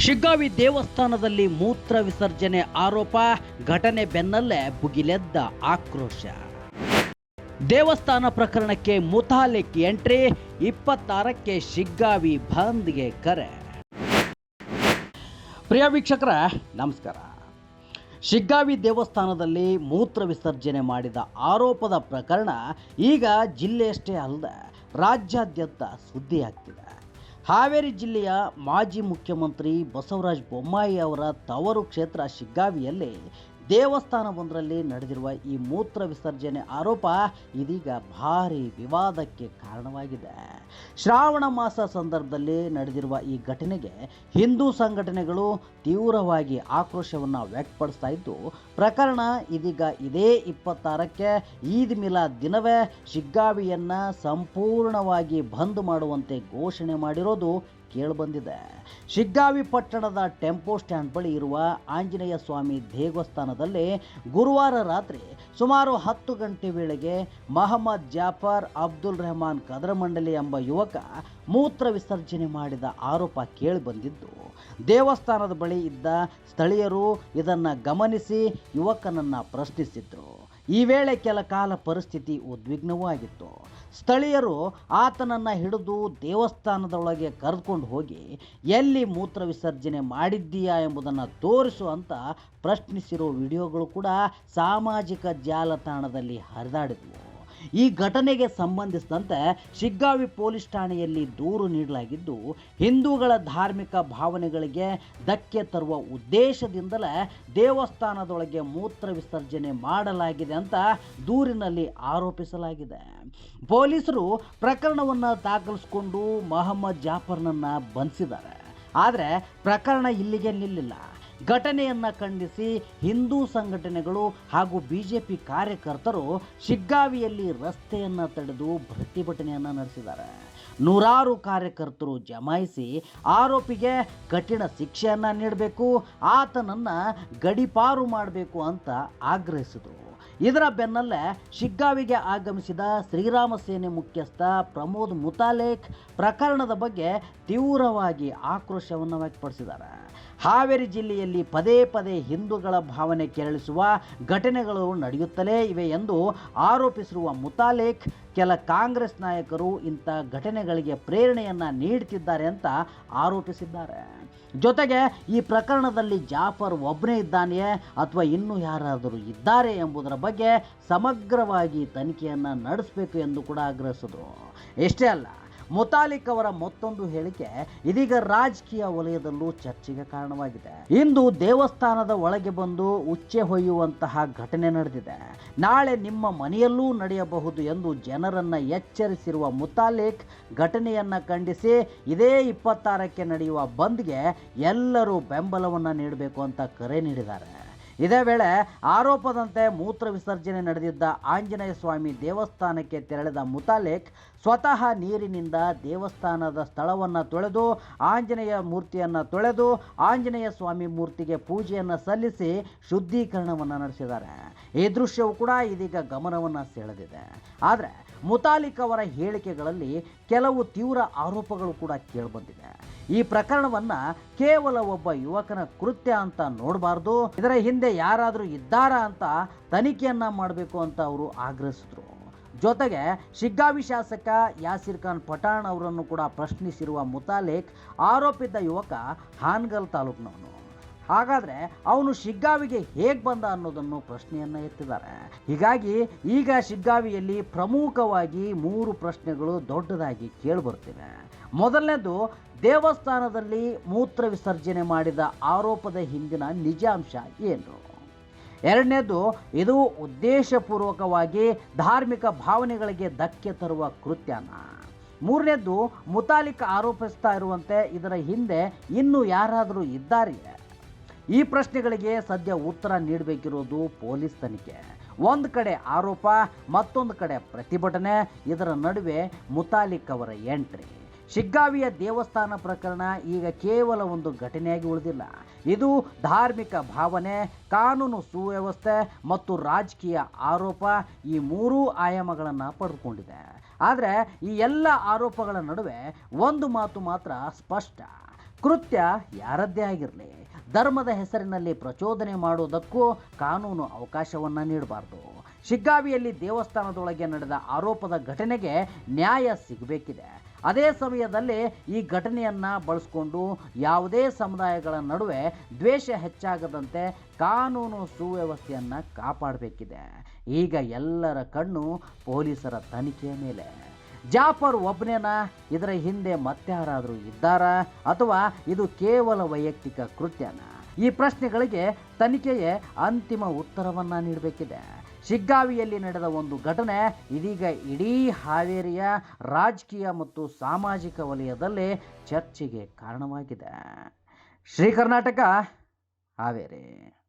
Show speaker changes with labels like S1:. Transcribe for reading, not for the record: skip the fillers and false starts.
S1: ಶಿಗ್ಗಾವಿ ದೇವಸ್ಥಾನದಲ್ಲಿ ಮೂತ್ರ ವಿಸರ್ಜನೆ ಆರೋಪ, ಘಟನೆ ಬೆನ್ನಲ್ಲೇ ಭುಗಿಲೆದ್ದ ಆಕ್ರೋಶ. ದೇವಸ್ಥಾನ ಪ್ರಕರಣಕ್ಕೆ ಮುತಾಲಿಕ್ ಎಂಟ್ರಿ, 26ಕ್ಕೆ ಶಿಗ್ಗಾವಿ ಬಂದ್ಗೆ ಕರೆ. ಪ್ರಿಯ ವೀಕ್ಷಕರ ನಮಸ್ಕಾರ. ಶಿಗ್ಗಾವಿ ದೇವಸ್ಥಾನದಲ್ಲಿ ಮೂತ್ರ ವಿಸರ್ಜನೆ ಮಾಡಿದ ಆರೋಪದ ಪ್ರಕರಣ ಈಗ ಜಿಲ್ಲೆಯಷ್ಟೇ ಅಲ್ಲದೆ ರಾಜ್ಯಾದ್ಯಂತ ಸುದ್ದಿಯಾಗ್ತಿದೆ. ಹಾವೇರಿ ಜಿಲ್ಲೆಯ ಮಾಜಿ ಮುಖ್ಯಮಂತ್ರಿ ಬಸವರಾಜ ಬೊಮ್ಮಾಯಿ ಅವರ ತವರು ಕ್ಷೇತ್ರ ಶಿಗ್ಗಾವಿಯಲ್ಲಿ ದೇವಸ್ಥಾನವೊಂದರಲ್ಲಿ ನಡೆದಿರುವ ಈ ಮೂತ್ರ ವಿಸರ್ಜನೆ ಆರೋಪ ಇದೀಗ ಭಾರಿ ವಿವಾದಕ್ಕೆ ಕಾರಣವಾಗಿದೆ. ಶ್ರಾವಣ ಮಾಸ ಸಂದರ್ಭದಲ್ಲಿ ನಡೆದಿರುವ ಈ ಘಟನೆಗೆ ಹಿಂದೂ ಸಂಘಟನೆಗಳು ತೀವ್ರವಾಗಿ ಆಕ್ರೋಶವನ್ನು ವ್ಯಕ್ತಪಡಿಸ್ತಾ ಇದ್ದು, ಪ್ರಕರಣ ಇದೀಗ ಇದೇ 26ಕ್ಕೆ ಈದ್ ಮಿಲಾದ್ ದಿನವೇ ಶಿಗ್ಗಾವಿಯನ್ನು ಸಂಪೂರ್ಣವಾಗಿ ಬಂದ್ ಮಾಡುವಂತೆ ಘೋಷಣೆ ಮಾಡಿರೋದು ಕೇಳಿಬಂದಿದೆ. ಶಿಗ್ಗಾವಿ ಪಟ್ಟಣದ ಟೆಂಪೋ ಸ್ಟ್ಯಾಂಡ್ ಬಳಿ ಇರುವ ಆಂಜನೇಯ ಸ್ವಾಮಿ ದೇವಸ್ಥಾನದಲ್ಲಿ ಗುರುವಾರ ರಾತ್ರಿ ಸುಮಾರು 10 ಗಂಟೆ ವೇಳೆಗೆ ಮಹಮ್ಮದ್ ಜಾಫರ್ ಅಬ್ದುಲ್ ರೆಹಮಾನ್ ಕದರಮಂಡಲಿ ಎಂಬ ಯುವಕ ಮೂತ್ರ ವಿಸರ್ಜನೆ ಮಾಡಿದ ಆರೋಪ ಕೇಳಿಬಂದಿದ್ದು, ದೇವಸ್ಥಾನದ ಬಳಿ ಇದ್ದ ಸ್ಥಳೀಯರು ಇದನ್ನು ಗಮನಿಸಿ ಯುವಕನನ್ನು ಪ್ರಶ್ನಿಸಿದ್ರು. ಈ ವೇಳೆ ಕೆಲ ಕಾಲ ಪರಿಸ್ಥಿತಿ ಉದ್ವಿಗ್ನವೂ ಆಗಿತ್ತು. ಸ್ಥಳೀಯರು ಆತನನ್ನು ಹಿಡಿದು ದೇವಸ್ಥಾನದೊಳಗೆ ಕರೆದುಕೊಂಡು ಹೋಗಿ ಎಲ್ಲಿ ಮೂತ್ರ ವಿಸರ್ಜನೆ ಮಾಡಿದ್ದೀಯಾ ಎಂಬುದನ್ನು ತೋರಿಸು ಅಂತ ಪ್ರಶ್ನಿಸಿರೋ ವಿಡಿಯೋಗಳು ಕೂಡ ಸಾಮಾಜಿಕ ಜಾಲತಾಣದಲ್ಲಿ ಹರಿದಾಡಿದ್ವು. ಈ ಘಟನೆಗೆ ಸಂಬಂಧಿಸಿದಂತೆ ಶಿಗ್ಗಾವಿ ಪೊಲೀಸ್ ಠಾಣೆಯಲ್ಲಿ ದೂರು ನೀಡಲಾಗಿದ್ದು, ಹಿಂದೂಗಳ ಧಾರ್ಮಿಕ ಭಾವನೆಗಳಿಗೆ ಧಕ್ಕೆ ತರುವ ಉದ್ದೇಶದಿಂದಲೇ ದೇವಸ್ಥಾನದೊಳಗೆ ಮೂತ್ರ ವಿಸರ್ಜನೆ ಮಾಡಲಾಗಿದೆ ಅಂತ ದೂರಿನಲ್ಲಿ ಆರೋಪಿಸಲಾಗಿದೆ. ಪೊಲೀಸರು ಪ್ರಕರಣವನ್ನು ದಾಖಲಿಸಿಕೊಂಡು ಮಹಮ್ಮದ್ ಜಾಫರ್ನನ್ನು ಬಂಧಿಸಿದ್ದಾರೆ. ಆದರೆ ಪ್ರಕರಣ ಇಲ್ಲಿಗೆ ನಿಲ್ಲಿಲ್ಲ. ಘಟನೆಯನ್ನು ಖಂಡಿಸಿ ಹಿಂದೂ ಸಂಘಟನೆಗಳು ಹಾಗೂ ಬಿಜೆಪಿ ಕಾರ್ಯಕರ್ತರು ಶಿಗ್ಗಾವಿಯಲ್ಲಿ ರಸ್ತೆಯನ್ನು ತಡೆದು ಪ್ರತಿಭಟನೆಯನ್ನು ನಡೆಸಿದ್ದಾರೆ. ನೂರಾರು ಕಾರ್ಯಕರ್ತರು ಜಮಾಯಿಸಿ ಆರೋಪಿಗೆ ಕಠಿಣ ಶಿಕ್ಷೆಯನ್ನು ನೀಡಬೇಕು, ಆತನನ್ನು ಗಡೀಪಾರು ಮಾಡಬೇಕು ಅಂತ ಆಗ್ರಹಿಸಿದರು. ಇದರ ಬೆನ್ನಲ್ಲೇ ಶಿಗ್ಗಾವಿಗೆ ಆಗಮಿಸಿದ ಶ್ರೀರಾಮ ಸೇನೆ ಮುಖ್ಯಸ್ಥ ಪ್ರಮೋದ್ ಮುತಾಲಿಕ್ ಪ್ರಕರಣದ ಬಗ್ಗೆ ತೀವ್ರವಾಗಿ ಆಕ್ರೋಶವನ್ನು ವ್ಯಕ್ತಪಡಿಸಿದ್ದಾರೆ. ಹಾವೇರಿ ಜಿಲ್ಲೆಯಲ್ಲಿ ಪದೇ ಪದೇ ಹಿಂದೂಗಳ ಭಾವನೆ ಕೆರಳಿಸುವ ಘಟನೆಗಳು ನಡೆಯುತ್ತಲೇ ಇವೆ ಎಂದು ಆರೋಪಿಸಿರುವ ಮುತಾಲಿಕ್, ಕೆಲ ಕಾಂಗ್ರೆಸ್ ನಾಯಕರು ಇಂಥ ಘಟನೆಗಳಿಗೆ ಪ್ರೇರಣೆಯನ್ನು ನೀಡುತ್ತಿದ್ದಾರೆ ಅಂತ ಆರೋಪಿಸಿದ್ದಾರೆ. ಜೊತೆಗೆ ಈ ಪ್ರಕರಣದಲ್ಲಿ ಜಾಫರ್ ಒಬ್ಬನೇ ಇದ್ದಾನೆಯೇ ಅಥವಾ ಇನ್ನೂ ಯಾರಾದರೂ ಇದ್ದಾರೆ ಎಂಬುದರ ಬಗ್ಗೆ ಸಮಗ್ರವಾಗಿ ತನಿಖೆಯನ್ನು ನಡೆಸಬೇಕು ಎಂದು ಕೂಡ ಆಗ್ರಹಿಸಿದರು. ಇಷ್ಟೇ ಅಲ್ಲ, ಮುತಾಲಿಕ್ ಅವರ ಮತ್ತೊಂದು ಹೇಳಿಕೆ ಇದೀಗ ರಾಜಕೀಯ ವಲಯದಲ್ಲೂ ಚರ್ಚೆಗೆ ಕಾರಣವಾಗಿದೆ. ಇಂದು ದೇವಸ್ಥಾನದ ಒಳಗೆ ಬಂದು ಉಚ್ಚೆ ಹೊಯ್ಯುವಂತಹ ಘಟನೆ ನಡೆದಿದೆ, ನಾಳೆ ನಿಮ್ಮ ಮನೆಯಲ್ಲೂ ನಡೆಯಬಹುದು ಎಂದು ಜನರನ್ನು ಎಚ್ಚರಿಸಿರುವ ಮುತಾಲಿಕ್ ಘಟನೆಯನ್ನು ಖಂಡಿಸಿ ಇದೇ 26ಕ್ಕೆ ನಡೆಯುವ ಬಂದ್ಗೆ ಎಲ್ಲರೂ ಬೆಂಬಲವನ್ನು ನೀಡಬೇಕು ಅಂತ ಕರೆ ನೀಡಿದ್ದಾರೆ. ಇದೇ ವೇಳೆ ಆರೋಪದಂತೆ ಮೂತ್ರ ವಿಸರ್ಜನೆ ನಡೆದಿದ್ದ ಆಂಜನೇಯ ಸ್ವಾಮಿ ದೇವಸ್ಥಾನಕ್ಕೆ ತೆರಳಿದ ಮುತಾಲಿಕ್ ಸ್ವತಃ ನೀರಿನಿಂದ ದೇವಸ್ಥಾನದ ಸ್ಥಳವನ್ನು ತೊಳೆದು ಆಂಜನೇಯ ಮೂರ್ತಿಯನ್ನು ತೊಳೆದು ಆಂಜನೇಯ ಸ್ವಾಮಿ ಮೂರ್ತಿಗೆ ಪೂಜೆಯನ್ನು ಸಲ್ಲಿಸಿ ಶುದ್ಧೀಕರಣವನ್ನು ನಡೆಸಿದ್ದಾರೆ. ಈ ದೃಶ್ಯವು ಕೂಡ ಇದೀಗ ಗಮನವನ್ನು ಸೆಳೆದಿದೆ. ಆದರೆ ಮುತಾಲಿಕ್ ಅವರ ಹೇಳಿಕೆಗಳಲ್ಲಿ ಕೆಲವು ತೀವ್ರ ಆರೋಪಗಳು ಕೂಡ ಕೇಳಿಬಂದಿದೆ. ಈ ಪ್ರಕರಣವನ್ನು ಕೇವಲ ಒಬ್ಬ ಯುವಕನ ಕೃತ್ಯ ಅಂತ ನೋಡಬಾರ್ದು, ಇದರ ಹಿಂದೆ ಯಾರಾದರೂ ಇದ್ದಾರಾ ಅಂತ ತನಿಖೆಯನ್ನು ಮಾಡಬೇಕು ಅಂತ ಅವರು ಆಗ್ರಹಿಸಿದರು. ಜೊತೆಗೆ ಶಿಗ್ಗಾವಿ ಶಾಸಕ ಯಾಸಿರ್ ಖಾನ್ ಪಠಾಣ್ ಅವರನ್ನು ಕೂಡ ಪ್ರಶ್ನಿಸಿರುವ ಮುತಾಲಿಕ್, ಆರೋಪಿತ ಯುವಕ ಹಾನಗಲ್ ತಾಲೂಕಿನವನು, ಹಾಗಾದರೆ ಅವನು ಶಿಗ್ಗಾವಿಗೆ ಹೇಗೆ ಬಂದ ಅನ್ನೋದನ್ನು ಪ್ರಶ್ನೆಯನ್ನು ಎತ್ತಿದ್ದಾರೆ. ಹೀಗಾಗಿ ಈಗ ಶಿಗ್ಗಾವಿಯಲ್ಲಿ ಪ್ರಮುಖವಾಗಿ 3 ಪ್ರಶ್ನೆಗಳು ದೊಡ್ಡದಾಗಿ ಕೇಳಿಬರ್ತಿವೆ. ಮೊದಲನೇದು, ದೇವಸ್ಥಾನದಲ್ಲಿ ಮೂತ್ರ ವಿಸರ್ಜನೆ ಮಾಡಿದ ಆರೋಪದ ಹಿಂದಿನ ನಿಜಾಂಶ ಏನು? ಎರಡನೇದು, ಇದು ಉದ್ದೇಶಪೂರ್ವಕವಾಗಿ ಧಾರ್ಮಿಕ ಭಾವನೆಗಳಿಗೆ ಧಕ್ಕೆ ತರುವ ಕೃತ್ಯನ? ಮೂರನೇದು, ಮುತಾಲಿಕ್ ಆರೋಪಿಸ್ತಾ ಇರುವಂತೆ ಇದರ ಹಿಂದೆ ಇನ್ನೂ ಯಾರಾದರೂ ಇದ್ದಾರೆಯೇ? ಈ ಪ್ರಶ್ನೆಗಳಿಗೆ ಸದ್ಯ ಉತ್ತರ ನೀಡಬೇಕಿರೋದು ಪೊಲೀಸ್ ತನಿಖೆ. ಒಂದು ಕಡೆ ಆರೋಪ, ಮತ್ತೊಂದು ಕಡೆ ಪ್ರತಿಭಟನೆ, ಇದರ ನಡುವೆ ಮುತಾಲಿಕ್ ಅವರ ಎಂಟ್ರಿ. ಶಿಗ್ಗಾವಿಯ ದೇವಸ್ಥಾನ ಪ್ರಕರಣ ಈಗ ಕೇವಲ ಒಂದು ಘಟನೆಯಾಗಿ ಉಳಿದಿಲ್ಲ. ಇದು ಧಾರ್ಮಿಕ ಭಾವನೆ, ಕಾನೂನು ಸುವ್ಯವಸ್ಥೆ ಮತ್ತು ರಾಜಕೀಯ ಆರೋಪ, ಈ 3 ಆಯಾಮಗಳನ್ನು ಪಡೆದುಕೊಂಡಿದೆ. ಆದರೆ ಈ ಎಲ್ಲ ಆರೋಪಗಳ ನಡುವೆ ಒಂದು ಮಾತು ಮಾತ್ರ ಸ್ಪಷ್ಟ, ಕೃತ್ಯ ಯಾರದ್ದೇ ಆಗಿರಲಿ, ಧರ್ಮದ ಹೆಸರಿನಲ್ಲಿ ಪ್ರಚೋದನೆ ಮಾಡುವುದಕ್ಕೂ ಕಾನೂನು ಅವಕಾಶವನ್ನು ನೀಡಬಾರ್ದು. ಶಿಗ್ಗಾವಿಯಲ್ಲಿ ದೇವಸ್ಥಾನದೊಳಗೆ ನಡೆದ ಆರೋಪದ ಘಟನೆಗೆ ನ್ಯಾಯ ಸಿಗಬೇಕಿದೆ. ಅದೇ ಸಮಯದಲ್ಲಿ ಈ ಘಟನೆಯನ್ನು ಬಳಸಿಕೊಂಡು ಯಾವುದೇ ಸಮುದಾಯಗಳ ನಡುವೆ ದ್ವೇಷ ಹೆಚ್ಚಾಗದಂತೆ ಕಾನೂನು ಸುವ್ಯವಸ್ಥೆಯನ್ನು ಕಾಪಾಡಬೇಕಿದೆ. ಈಗ ಎಲ್ಲರ ಕಣ್ಣು ಪೊಲೀಸರ ತನಿಖೆಯ ಮೇಲೆ. ಜಾಫರ್ ಒಬ್ಬನೇನಾ? ಇದರ ಹಿಂದೆ ಮತ್ತಾರಾದರೂ ಇದ್ದಾರಾ? ಅಥವಾ ಇದು ಕೇವಲ ವೈಯಕ್ತಿಕ ಕೃತ್ಯನಾ? ಈ ಪ್ರಶ್ನೆಗಳಿಗೆ ತನಿಖೆಯೇ ಅಂತಿಮ ಉತ್ತರವನ್ನು ನೀಡಬೇಕಿದೆ. ಶಿಗ್ಗಾವಿಯಲ್ಲಿ ನಡೆದ ಒಂದು ಘಟನೆ ಇದೀಗ ಇಡೀ ಹಾವೇರಿಯ ರಾಜಕೀಯ ಮತ್ತು ಸಾಮಾಜಿಕ ವಲಯದಲ್ಲಿ ಚರ್ಚೆಗೆ ಕಾರಣವಾಗಿದೆ. ಶ್ರೀ ಕರ್ನಾಟಕ, ಹಾವೇರಿ.